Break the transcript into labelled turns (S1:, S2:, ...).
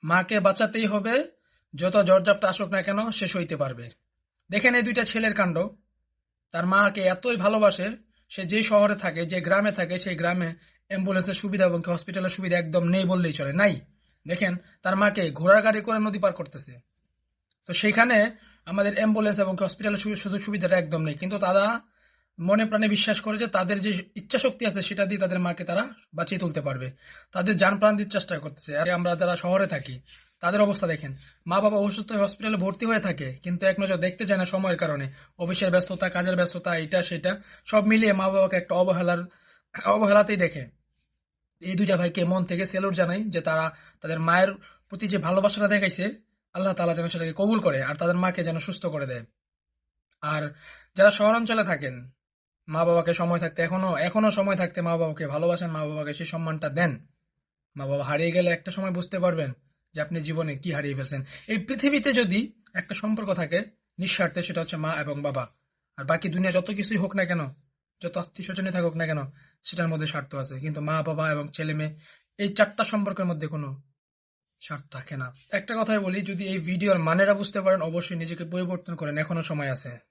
S1: মাকে বাঁচাতেই হবে, যত ঝড়-ঝাপটা আসুক না কেন সে সইতে পারবে। দেখেন এই দুইটা ছেলের কাণ্ড। তার মাকে এতই ভালোবাসে, সে যে শহরে থাকে, যে গ্রামে থাকে, সেই গ্রামে অ্যাম্বুলেন্সের সুবিধা এবং হসপিটালের সুবিধা একদম নেই বললেই চলে, নাই। দেখেন তার মাকে ঘোড়ার গাড়ি করে নদী পার করতেছে। তো সেইখানে আমাদের অ্যাম্বুলেন্স এবং হসপিটালের সুযোগ সুবিধাটা একদম নেই, কিন্তু তারা মনে প্রাণে বিশ্বাস করে যে তাদের যে ইচ্ছা শক্তি আছে সেটা দিয়ে তাদের মাকে তারা বাঁচিয়ে তুলতে পারবে। তাদের জান প্রাণ দিয়ে চেষ্টা করতেছে। আর আমরা যারা শহরে থাকি তাদের অবস্থা দেখেন, মা বাবা অসুস্থ হয়ে হসপিটালে ভর্তি হয়ে থাকে, কিন্তু এক নজর দেখতে যায় না সময়ের কারণে। অফিসের ব্যস্ততা, কাজের ব্যস্ততা, এটা সেটা সব মিলিয়ে মা বাবাকে একটা অবহেলাতেই দেখে। এই দুইটা ভাইকে মন থেকে সেলুট জানাই যে তারা তাদের মায়ের প্রতি যে ভালোবাসাটা দেখাইছে, আল্লাহ তাআলা যেন সেটাকে কবুল করে আর তাদের মাকে যেন সুস্থ করে দেয়। আর যারা শহরাঞ্চলে থাকেন, মা বাবাকে সময় থাকতে এখনো এখনো সময় থাকতে মা বাবাকে ভালোবাসেন, মা বাবাকে সেই সম্মানটা দেন। মা বাবা হারিয়ে গেলে একটা সময় বুঝতে পারবেন যে আপনি জীবনে কি হারিয়ে ফেলছেন। এই পৃথিবীতে যদি একটা সম্পর্ক থাকে নিঃস্বার্থে, সেটা হচ্ছে মা এবং বাবা। আর বাকি দুনিয়া যত কিছুই হোক না কেন, যত আত্মীয় স্বজনই থাকুক না কেন, সেটার মধ্যে স্বার্থ আছে, কিন্তু মা বাবা এবং ছেলে মেয়ে এই চারটা সম্পর্কের মধ্যে কোনো স্বার্থ থাকে না। একটা কথাই বলি, যদি এই ভিডিওর মানেরা বুঝতে পারেন অবশ্যই নিজেকে পরিবর্তন করেন, এখনো সময় আছে।